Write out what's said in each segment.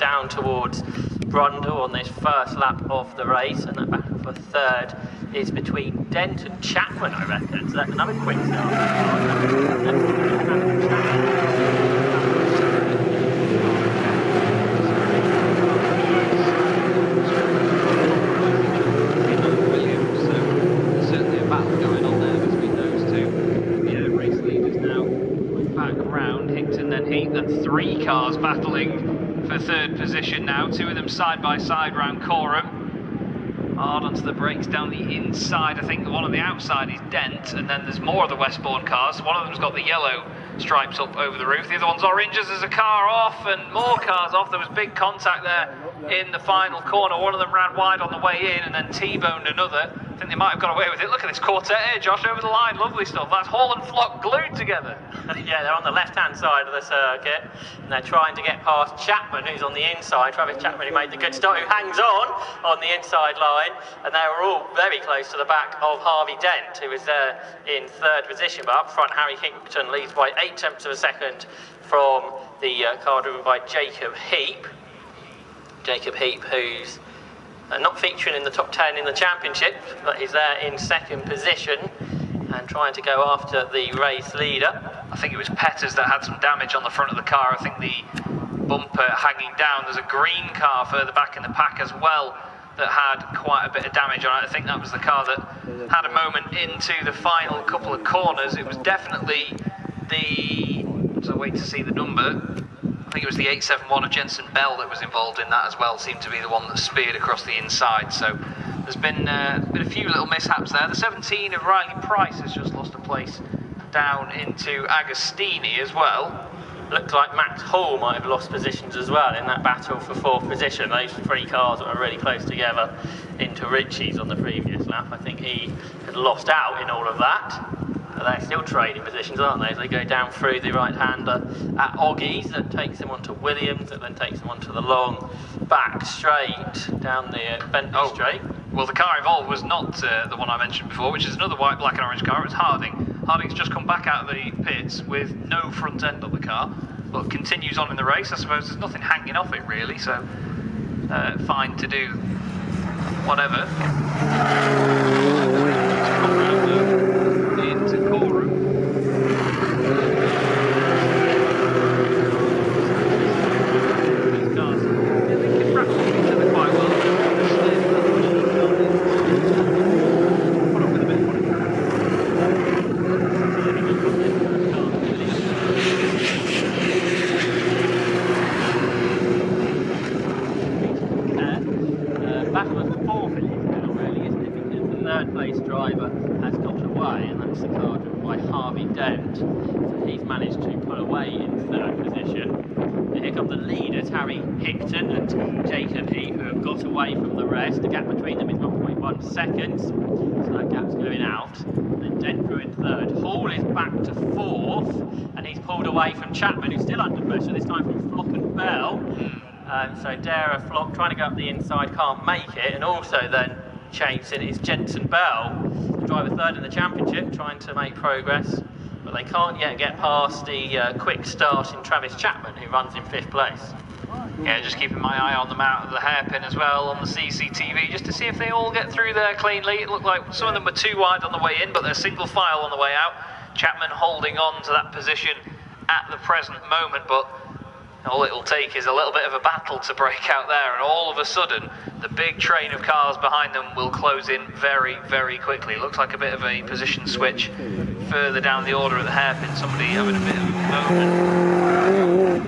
down towards Brundle on this first lap of the race, and that battle for third is between Dent and Chapman, I reckon. So that's another quick and 3 cars battling for third position now, 2 of them side by side round Coram. Hard onto the brakes down the inside. I think the one on the outside is Dent, and then there's more of the Westbourne cars. One of them's got the yellow stripes up over the roof, the other one's orange as there's a car off and more cars off. There was big contact there in the final corner. One of them ran wide on the way in and then T-boned another. I think they might have got away with it. Look at this quartet here, Josh, over the line. Lovely stuff. That's Hall and Flock glued together. Yeah, they're on the left-hand side of the circuit, and they're trying to get past Chapman, who's on the inside. Travis Chapman, who made the good start, who hangs on the inside line, and they were all very close to the back of Harvey Dent, who was there in third position. But up front, Harry Hinkton leads by 8 tenths of a second from the car driven by Jacob Heap. Jacob Heap, who's not featuring in the top 10 in the championship, but he's there in second position and trying to go after the race leader. I think it was Petters that had some damage on the front of the car. I think the bumper hanging down. There's a green car further back in the pack as well that had quite a bit of damage on it. I think that was the car that had a moment into the final couple of corners. It was definitely I'll wait to see the number. I think it was the 871 of Jensen Bell that was involved in that as well. Seemed to be the one that speared across the inside. So there's been a few little mishaps there. The 17 of Riley Price has just lost a place down into Agostini as well. Looked like Max Hall might have lost positions as well in that battle for 4th position. Those 3 cars that were really close together into Ritchie's on the previous lap. I think he had lost out in all of that. They're still trading positions, aren't they? As they go down through the right-hander at Oggies, that takes them onto Williams, that then takes them onto the long back straight down the Bentley straight. Well, the car involved was not the one I mentioned before, which is another white, black and orange car. It's Harding. Harding's just come back out of the pits with no front end on the car, but continues on in the race. I suppose there's nothing hanging off it really, so fine to do whatever. Into Coram. These cars, they can rattle each other quite well. Put up with a bit of money. Battle of the 4th now, really, isn't it? Because the 3rd place driver has got away, and that's the car driven by Harvey Dent. So he's managed to pull away in 3rd position. And here come the leaders, Harry Hickton and Jacob Heap, who have got away from the rest. The gap between them is 1.1 seconds, so that gap's going out. And Dent through in 3rd. Hall is back to 4th, and he's pulled away from Chapman, who's still under pressure, this time from Flock and Bell. So Dara Flock trying to go up the inside, can't make it, and also then chasing is Jensen Bell, the driver 3rd in the championship, trying to make progress, but they can't yet get past the quick start in Travis Chapman, who runs in 5th place. Yeah, just keeping my eye on them out of the hairpin as well on the CCTV, just to see if they all get through there cleanly. It looked like some of them were too wide on the way in, but they're single file on the way out. Chapman holding on to that position at the present moment, but all it'll take is a little bit of a battle to break out there, and all of a sudden the big train of cars behind them will close in very, very quickly. It looks like a bit of a position switch further down the order at the hairpin. Somebody having a bit of a moment.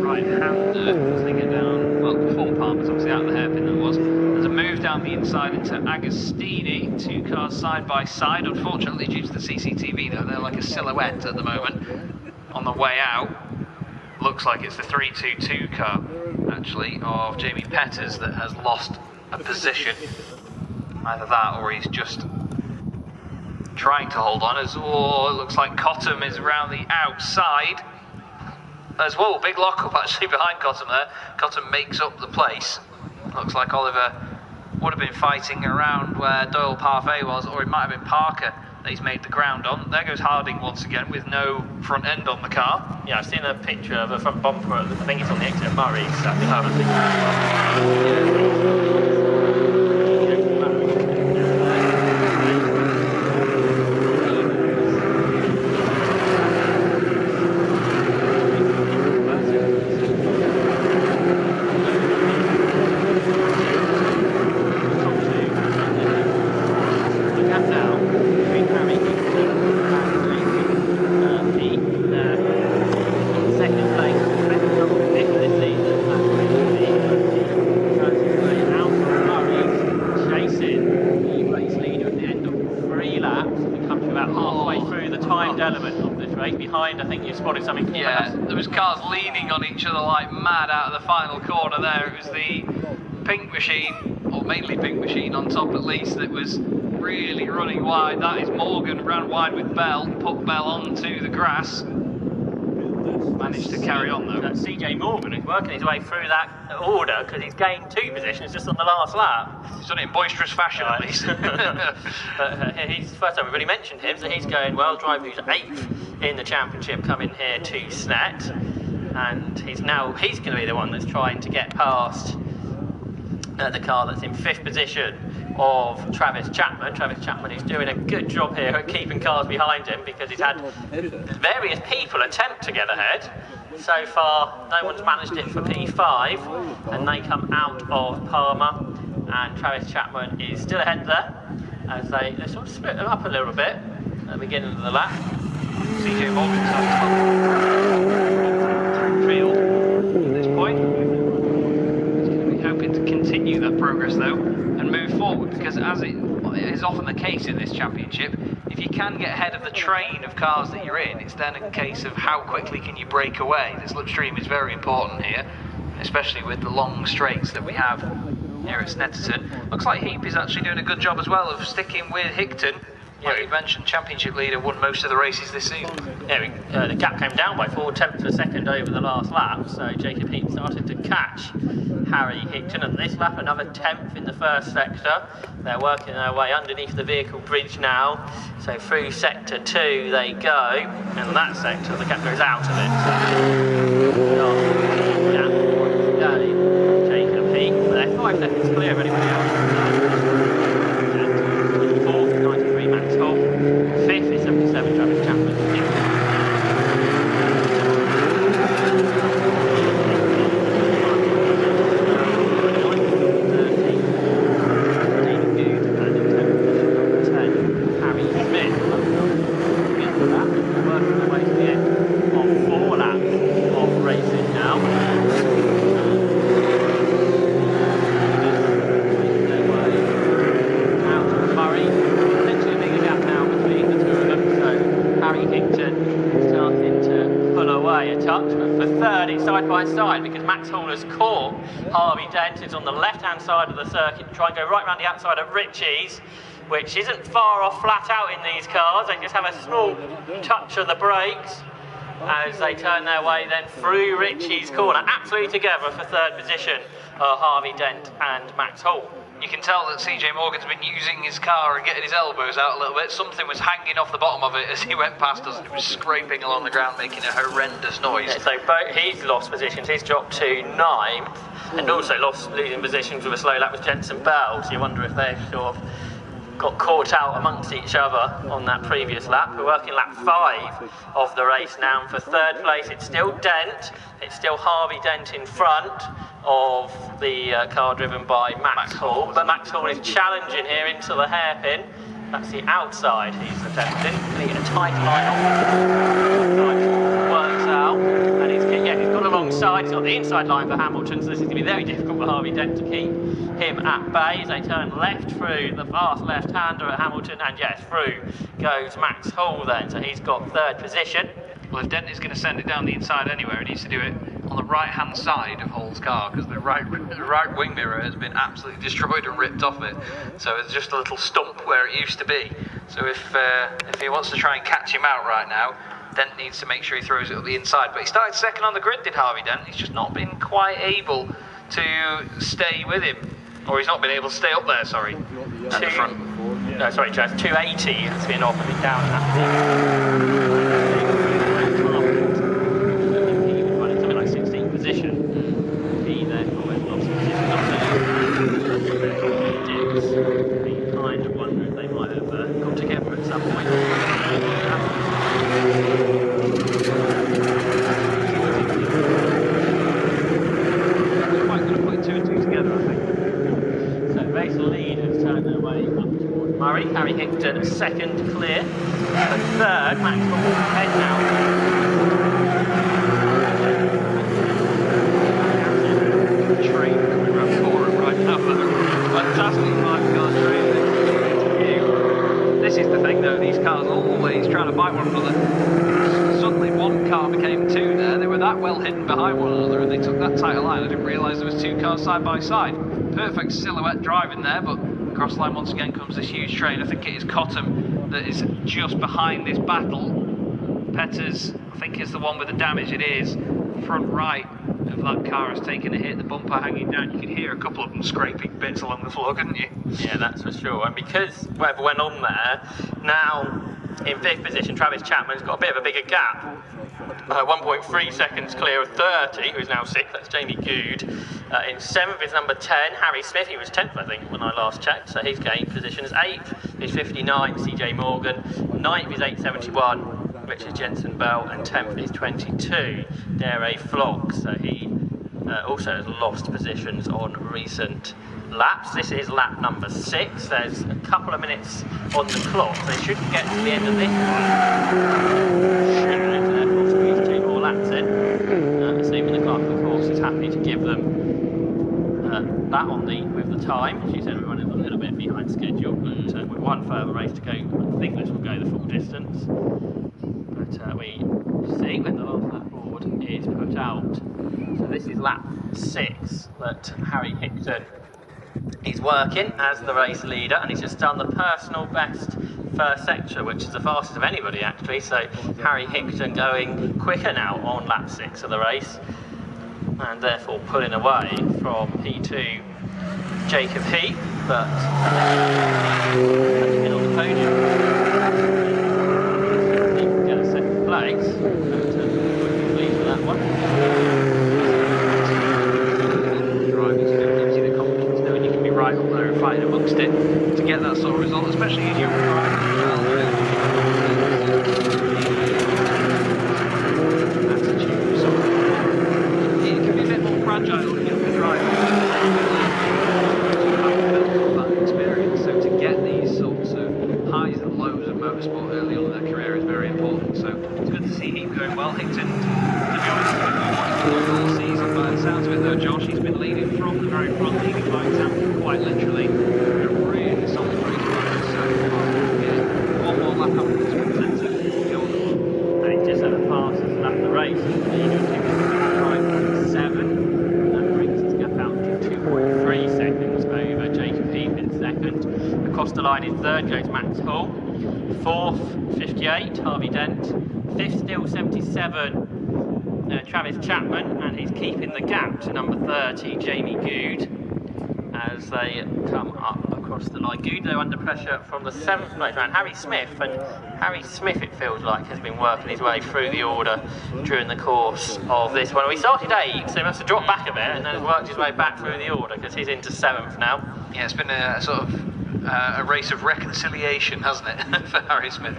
Right-hander as they get down. Well, Paul Palmer's obviously out of the hairpin, that was. There's a move down the inside into Agostini. 2 cars side by side. Unfortunately, due to the CCTV, though, they're like a silhouette at the moment on the way out. Looks like it's the 322 car, actually, of Jamie Petters that has lost a position. Either that or he's just trying to hold on. It looks like Cottam is around the outside as well. Big lockup actually behind Cottam there. Cottam makes up the place. Looks like Oliver would have been fighting around where Doyle Parfait was, or it might have been Parker that he's made the ground on. There goes Harding once again with no front end on the car. Yeah, I've seen a picture of a front bumper. I think it's on the exit of Murray's. So behind, I think you spotted something. Yeah, there was cars leaning on each other like mad out of the final corner there. It was the pink machine, or mainly pink machine on top at least, that was really running wide. That is Morgan, ran wide with Bell, put Bell onto the grass. Managed to carry on though. That's CJ Morgan who's working his way through that order because he's gained 2 positions just on the last lap. He's done it in boisterous fashion at least. But he's first time we've really mentioned him, so he's going well. Driver who's 8th in the championship coming here to Snet, and he's going to be the one that's trying to get past the car that's in 5th position of Travis Chapman. Travis Chapman is doing a good job here at keeping cars behind him because he's had various people attempt to get ahead. So far, no one's managed it for P5, and they come out of Palmer, and Travis Chapman is still ahead there as they sort of split them up a little bit at the beginning of the lap. CJ Morgan's on top field at this point. He's going to be hoping to continue that progress though and move forward, because as it is often the case in this championship, if you can get ahead of the train of cars that you're in, it's then a case of how quickly can you break away. The slipstream is very important here, especially with the long straights that we have here at Snetterton. Looks like Heap is actually doing a good job as well of sticking with Higton. Like you mentioned, championship leader, won most of the races this season. Yeah, the gap came down by 4/10 of a second over the last lap, so Jacob Heap started to catch Harry Higton at this lap, another 10th in the first sector. They're working their way underneath the vehicle bridge now, so through sector 2 they go, and that sector the gap goes out of it. So, Jacob Heap, but they're 5 seconds clear of anybody else. 5th is 77, Travis Chapman. Harry Smith. Working their way to the end of 4 laps of racing now. A touch, but for 3rd it's side by side because Max Hall has caught Harvey Dent, who's on the left hand side of the circuit, try and go right round the outside of Ritchie's, which isn't far off flat out in these cars. They just have a small touch of the brakes as they turn their way then through Ritchie's corner, absolutely together for 3rd position, Harvey Dent and Max Hall. You can tell that CJ Morgan's been using his car and getting his elbows out a little bit. Something was hanging off the bottom of it as he went past us, and it was scraping along the ground, making a horrendous noise. Yeah, so he's lost positions. He's dropped to 9th, and also losing positions with a slow lap with Jensen Bell. So you wonder if they've sort of got caught out amongst each other on that previous lap. We're working lap 5 of the race now, and for 3rd place it's still Dent. It's still Harvey Dent in front of the car driven by Max Hall, but Max Hall is challenging here into the hairpin. That's the outside he's attempting. Going to get a tight line off. Works out, and he's got alongside. He's got the inside line for Hamilton, so this is going to be very difficult for Harvey Dent to keep him at bay as they turn left through the fast left-hander at Hamilton, and yes, through goes Max Hall then, so he's got 3rd position. Well, if Dent is going to send it down the inside anywhere, he needs to do it on the right-hand side of Hall's car, because the right wing mirror has been absolutely destroyed and ripped off it. So it's just a little stump where it used to be. So if he wants to try and catch him out right now, Dent needs to make sure he throws it up the inside. But he started 2nd on the grid, did Harvey Dent. He's just not been quite able to stay with him. Or he's not been able to stay up there, sorry, at the front. sorry, Jazz, 280 has been off and been down at that. He was running something like 16th position. He therefore has lost position. You kind of wonder if they might have got together at some point. Quite good at putting 2 and 2 together, I think. So race leaders turn their way up towards Murray. Harry Hickton second clear. Third, Max Hall head now. Train coming around Forum right now. Fantastic 5-car train. This is the thing though, these cars are always trying to bite one another. Suddenly one car became 2 there, they were that well hidden behind one another and they took that tight line. I didn't realise there was 2 cars side by side. Perfect silhouette driving there, but across the line once again comes this huge train. I think it is Cottam that is just behind this battle. Petters, I think, is the one with the damage. It is. Front right of that car has taken a hit, the bumper hanging down. You could hear a couple of them scraping bits along the floor, couldn't you? Yeah, that's for sure. And because whatever went on there, now in 5th position, Travis Chapman's got a bit of a bigger gap. 1.3 seconds clear of 30, who's now 6th, that's Jamie Good. In 7th is number 10, Harry Smith. He was 10th, I think, when I last checked, so he's gained position as 8th. Is 59, CJ Morgan. 9th is 871. Richard Jensen Bell, and 10th is 22, Dare Flock. So he also has lost positions on recent laps. This is lap number 6. There's a couple of minutes on the clock. They shouldn't get to the end of this one. Shouldn't, therefore squeeze 2 more laps in. Assuming the clerk of the course is happy to give them that on with the time. As you said, we're running a little bit behind schedule, but with one further race to go, I think this will go the full distance. But we see when the last lap board is put out. So this is lap 6 that Harry Hickton is working as the race leader, and he's just done the personal best first sector, which is the fastest of anybody actually. So Harry Hickton going quicker now on lap 6 of the race, and therefore pulling away from P2 Jacob Heath, but been on the podium. Place, but pleased with that one. Drivers, it gives you the confidence knowing you can be right up there and fighting amongst it to get that sort of result, especially as you're driving as well. Attitude, so it can be a bit more fragile when you're driving. That experience, so to get these sorts of highs and lows of motorsport early on in their career is very important. So it's good to see him going well. Hickton, to be honest, all season by the sounds of it though, Josh, he's been leading from the very front, leading by example quite literally. A really solid race driver, so yeah, one more lap up in this one centre. And he just had a fastest lap of the race. He's leading 5.7. That brings his gap out to 2.3 seconds over Jacob Heath in second. Across the line in third goes Max Hall. 4th, 58, Harvey Dent. 5th, still 77, Travis Chapman, and he's keeping the gap to number 30, Jamie Good, as they come up across the line. Good, though, under pressure from the 7th place round, Harry Smith, and Harry Smith, it feels like, has been working his way through the order during the course of this one. We started 8th, so he must have dropped back a bit, and then has worked his way back through the order, because he's into 7th now. Yeah, it's been a sort of a race of reconciliation, hasn't it, for Harry Smith?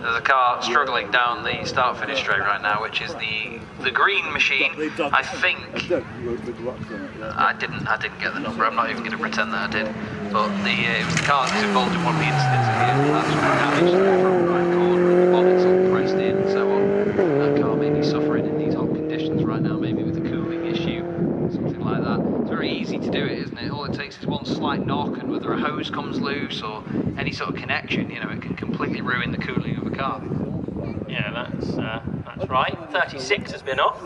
There's a car struggling down the start-finish straight right now, which is the green machine. I think I didn't get the number. I'm not even going to pretend that I did. But it was the car that was involved in one of the incidents at the end. That's damaged the front right corner, and the bonnet's all pressed in and so on. That car may be suffering in these hot conditions right now, maybe with a cooling issue, something like that. It's very easy to do it, isn't it? All it takes is one slight knock, and whether a hose comes loose or any sort of connection, you know, it can completely ruin the cooling of a car. Yeah, that's right. 36 has been off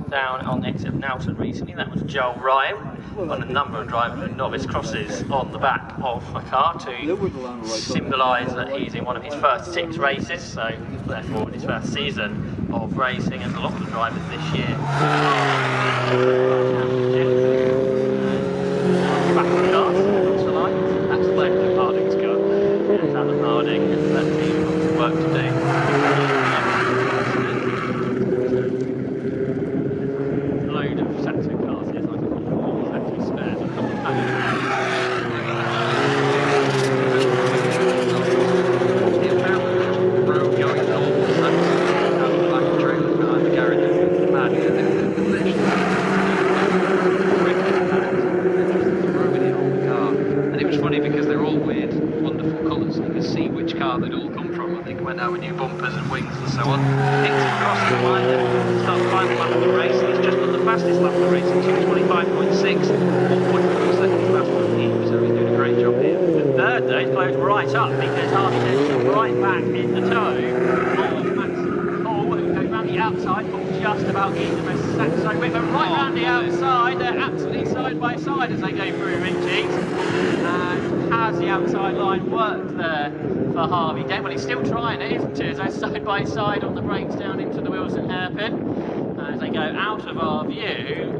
down on the exit of Nelson recently. That was Joel Ryan on a number of drivers with novice crosses on the back of a car to symbolise that he's in one of his first 6 races, so therefore in his first season of racing, and a lot of the drivers this year. Back of the cars, across the line. so on. Picks him across the line then. Starts the final lap of the race. He's just done the fastest lap of the race in 2:25.6. 1.4 seconds last one in, so he's doing a great job here. The third though is closed right up because Harvey Dent's right back in the toe of Max Paul, who goes round the outside. Paul just about getting them a second so quick, but right round the outside, they're absolutely side by side as they go through Rinchies. And has the outside line worked there for Harvey Dent? Well, he's still trying it, isn't he? As they're side by side on the brakes down into the Wilson hairpin. As they go out of our view,